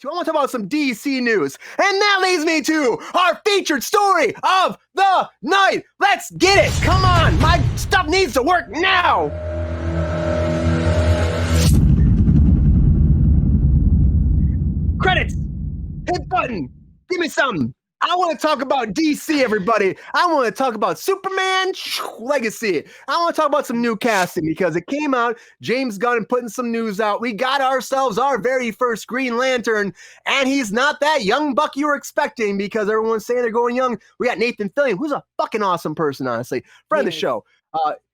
I want to talk about some DC news. And that leads me to our featured story of the night. Let's get it. Come on. My stuff needs to work now. Credits. Hit button. Give me something. I want to talk about DC, everybody. I want to talk about Superman Legacy. I want to talk about some new casting because it came out. James Gunn putting some news out. We got ourselves our very first Green Lantern, and he's not that young buck you were expecting because everyone's saying they're going young. We got Nathan Fillion, who's a fucking awesome person, honestly. Friend of the show.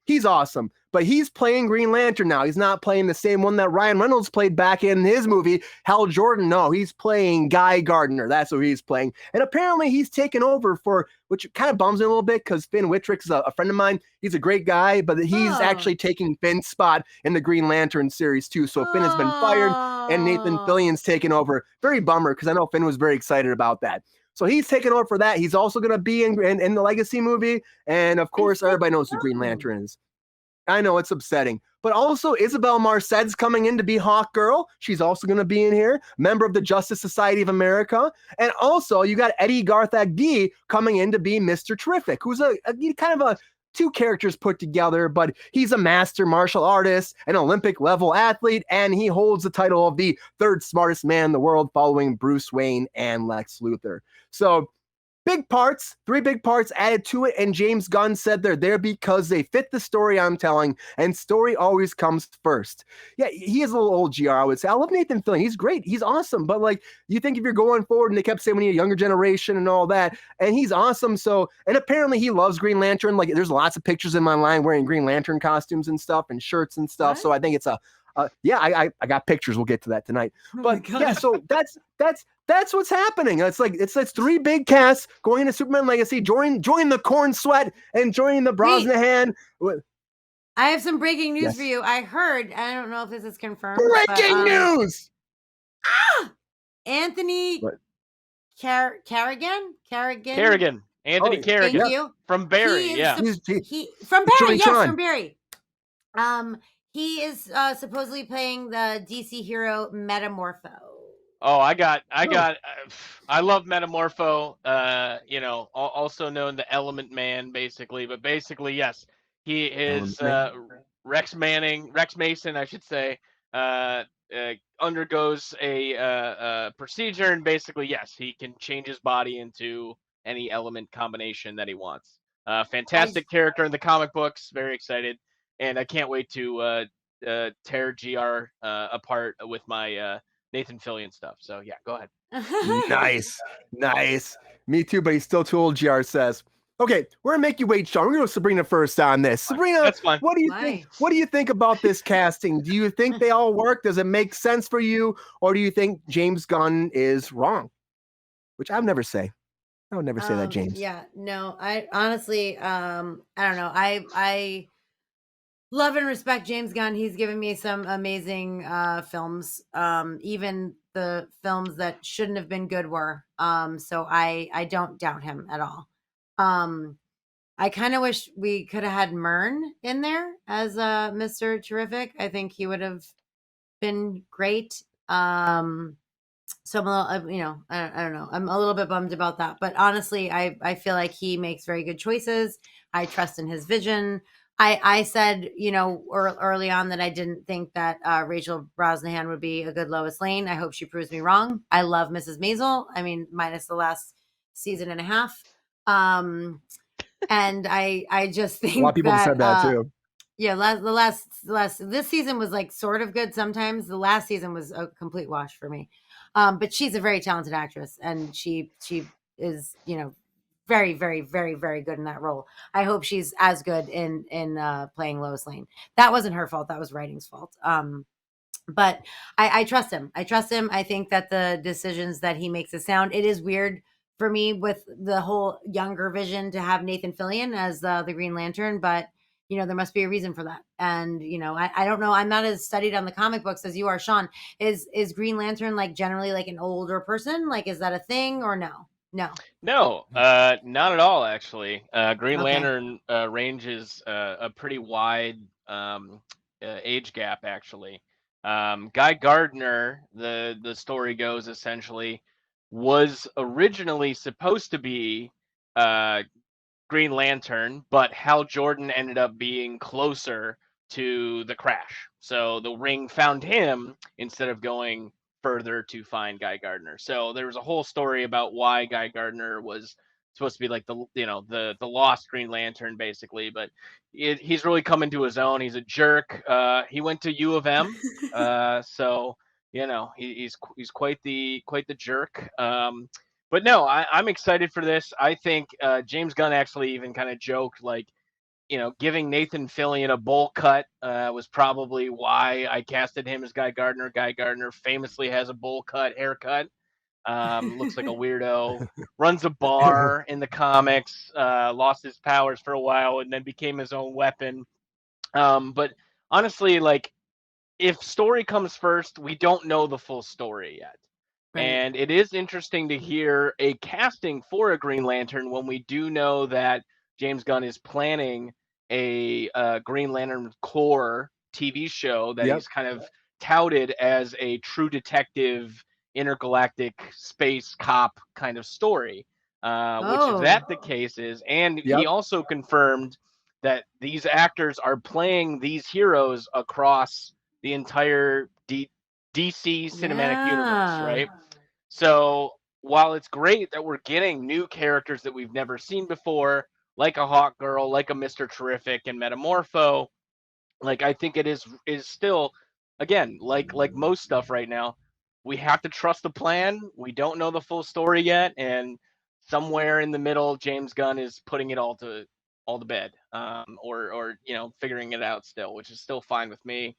He's awesome, but he's playing Green Lantern now. He's not playing the same one that Ryan Reynolds played back in his movie, Hal Jordan. No, he's playing Guy Gardner. That's who he's playing. And apparently he's taken over for, which kind of bums me a little bit because Finn Wittrick's a friend of mine. He's a great guy, but he's actually taking Finn's spot in the Green Lantern series too. So Finn has been fired and Nathan Fillion's taken over. Very bummer because I know Finn was very excited about that. So he's taking over for that. He's also going to be in the Legacy movie. And of course, everybody knows who Green Lantern is. I know it's upsetting. But also, Isabel Marced's coming in to be Hawkgirl. She's also going to be in here. Member of the Justice Society of America. And also, you got Eddie Garth-Agdi coming in to be Mr. Terrific, who's a kind of a two characters put together, but he's a master martial artist, an Olympic level athlete, and he holds the title of the third smartest man in the world following Bruce Wayne and Lex Luthor. So big parts, 3 big parts added to it, and James Gunn said they're there because they fit the story I'm telling, and story always comes first. Yeah, he is a little old GR, I would say. I love Nathan Fillion. He's great. He's awesome. But like, you think if you're going forward, and they kept saying we need a younger generation and all that, and he's awesome. So, and apparently he loves Green Lantern. Like, there's lots of pictures in my line wearing Green Lantern costumes and stuff and shirts and stuff. What? So I think it's I got pictures. We'll get to that tonight. But yeah, so that's what's happening. It's like it's 3 big casts going into Superman Legacy, join the Corn Sweat and joining the Brosnahan. I have some breaking news for you. I heard, I don't know if this is confirmed. Breaking news! Anthony Carrigan. Anthony Carrigan. Thank you. From Barry, from Barry, from Barry. He is supposedly playing the DC hero Metamorpho. Oh, I love Metamorpho, also known the Element Man, basically. But basically, yes, he is Rex Mason, I should say, undergoes a procedure, and basically, yes, he can change his body into any element combination that he wants. Fantastic character in the comic books. Very excited. And I can't wait to tear GR apart with my Nathan Fillion stuff. So yeah, go ahead. Nice. Me too, but he's still too old, GR says. Okay, we're gonna make you wait, Sean. We're gonna go Sabrina first on this. Sabrina, that's fine. What do you think? What do you think about this casting? Do you think they all work? Does it make sense for you, or do you think James Gunn is wrong? Which I would never say. I would never say that, James. Yeah, no, I honestly, I don't know. I love and respect James Gunn. He's given me some amazing films. Even the films that shouldn't have been good were. So I don't doubt him at all. I kind of wish we could have had Myrn in there as Mr. Terrific. I think he would have been great. So I'm a little, I don't know. I'm a little bit bummed about that, but honestly, I feel like he makes very good choices. I trust in his vision. I said, early on that I didn't think that Rachel Brosnahan would be a good Lois Lane. I hope she proves me wrong. I love Mrs. Maisel. I mean, minus the last season and a half. And I just think a lot of people have said that too. Yeah, the last this season was like sort of good sometimes. The last season was a complete wash for me. But she's a very talented actress, and she is, very, very, very, very good in that role. I hope she's as good in playing Lois Lane. That wasn't her fault. That was writing's fault. But I trust him. I think that the decisions that he makes is sound. It is weird for me with the whole younger vision to have Nathan Fillion as the Green Lantern, but there must be a reason for that. And, I don't know. I'm not as studied on the comic books as you are, Sean. Is Green Lantern like generally like an older person? Like, is that a thing or no? No, not at all, actually. Green Lantern ranges a pretty wide age gap, actually. Guy Gardner, the story goes essentially, was originally supposed to be Green Lantern, but Hal Jordan ended up being closer to the crash. So the ring found him instead of going further to find Guy Gardner. So there was a whole story about why Guy Gardner was supposed to be like the lost Green Lantern basically, but he's really coming to his own. He's a jerk. He went to U of M, so he's quite the jerk. But no, I'm excited for this. I think James Gunn actually even kind of joked like, giving Nathan Fillion a bowl cut was probably why I casted him as Guy Gardner. Guy Gardner famously has a bowl cut haircut. Looks like a weirdo. Runs a bar in the comics. Lost his powers for a while and then became his own weapon. But honestly, like, if story comes first, we don't know the full story yet. Right. And it is interesting to hear a casting for a Green Lantern when we do know that James Gunn is planning a Green Lantern Corps TV show that he's kind of touted as a true detective, intergalactic space cop kind of story. Which, if that the case is, and he also confirmed that these actors are playing these heroes across the entire DC cinematic universe, right? So while it's great that we're getting new characters that we've never seen before, like a Hawkgirl, like a Mr. Terrific and Metamorpho, like, I think it is still, again, like most stuff right now, we have to trust the plan. We don't know the full story yet, and somewhere in the middle, James Gunn is putting it all to bed, or figuring it out still, which is still fine with me.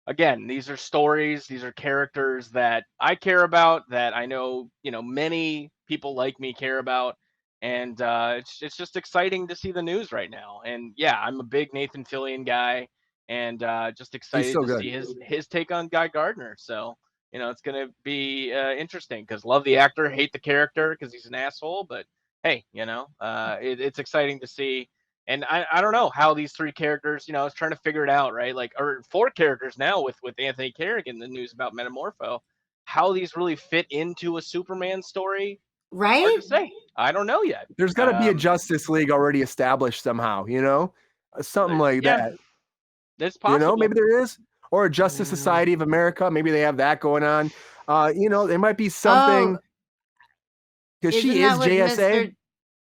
Again, these are stories, these are characters that I care about, that I know, many people like me care about, and it's just exciting to see the news right now. And yeah, I'm a big Nathan Fillion guy, and just excited to see his take on Guy Gardner. So it's gonna be interesting because love the actor, hate the character because he's an asshole, but hey, it's exciting to see. And I don't know how these three characters, I was trying to figure it out, right? Like, or four characters now with Anthony Carrigan, the news about Metamorpho, how these really fit into a Superman story. Right? Hard to say. I don't know yet. There's got to be a Justice League already established somehow, something like that. That's possible. Maybe there is, or a Justice Society of America. Maybe they have that going on. There might be something because she is JSA.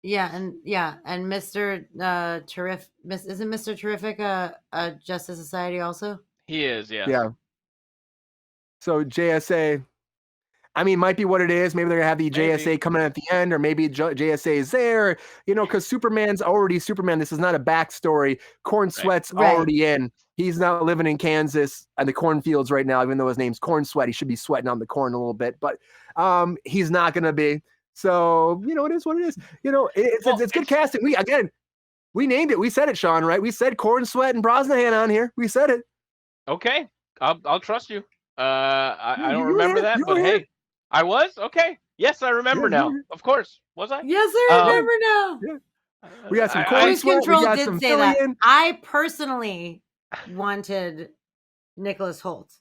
And Mr. Terrific, isn't Mr. Terrific a Justice Society also? He is, yeah. Yeah. So JSA, I mean, might be what it is. Maybe they're gonna have the JSA coming at the end, or maybe JSA is there. Because Superman's already Superman. This is not a backstory. Corn Sweat's already in. He's not living in Kansas and the cornfields right now, even though his name's Corn Sweat. He should be sweating on the corn a little bit, but he's not gonna be. So, it is what it is. It's good casting. We named it. We said it, Sean, right? We said Corn Sweat and Brosnahan on here. We said it. Okay. I'll trust you. I don't remember that, but hey, I was? Okay. Yes, I remember now. Of course. Was I? Yes, I remember now. Yeah. We got some Corn Sweat. Control we got did some say that. I personally wanted Nicholas Hoult.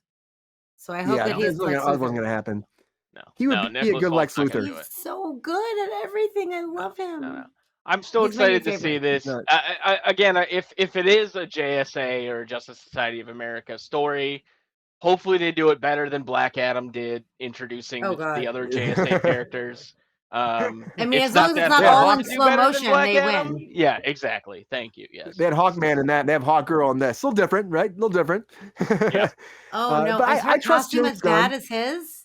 So I hope that he's that wasn't going to happen. No, he would be a good Lex Luthor. He's so good at everything. I love him. No. I'm still excited to see this. Again, if it is a JSA or Justice Society of America story, hopefully they do it better than Black Adam did, introducing the other JSA characters. I mean, as long as it's not all in slow motion, they win. Yeah, exactly. Thank you. Yes. They had Hawkman in that. They have Hawkgirl in this. A little different, right? A little different. Yeah. Oh, no. Is her costume as bad as his?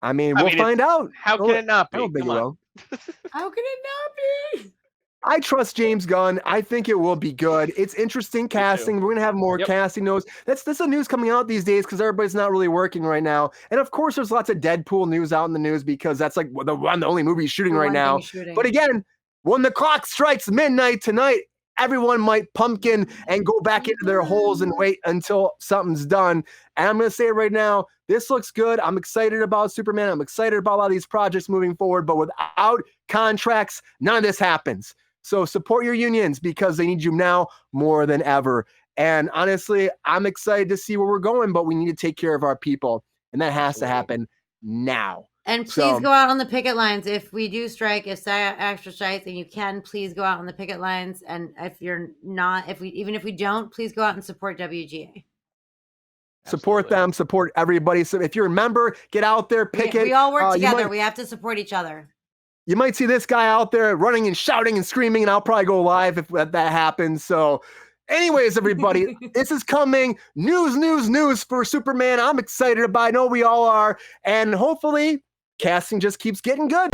I mean, we'll find out. How can it not be? I don't think it will. How can it not be? I trust James Gunn. I think it will be good. It's interesting casting. We're going to have more casting notes. That's the news coming out these days because everybody's not really working right now. And of course, there's lots of Deadpool news out in the news because that's like the only movie he's shooting right now. But again, when the clock strikes midnight tonight, everyone might pumpkin and go back into their holes and wait until something's done. And I'm going to say it right now. This looks good. I'm excited about Superman. I'm excited about a lot of these projects moving forward. But without contracts, none of this happens. So support your unions because they need you now more than ever. And honestly, I'm excited to see where we're going, but we need to take care of our people. And that has to happen now. And please So- go out on the picket lines if we do strike. If SAG-AFTRA strikes, and you can, please go out on the picket lines. And if you're not, even if we don't, please go out and support WGA. Support them, support everybody. So if you're a member, get out there, picket. We all work together. We have to support each other. You might see this guy out there running and shouting and screaming, and I'll probably go live if that happens. So anyways, everybody, this is coming. News for Superman. I'm excited about it. I know we all are. And hopefully, casting just keeps getting good.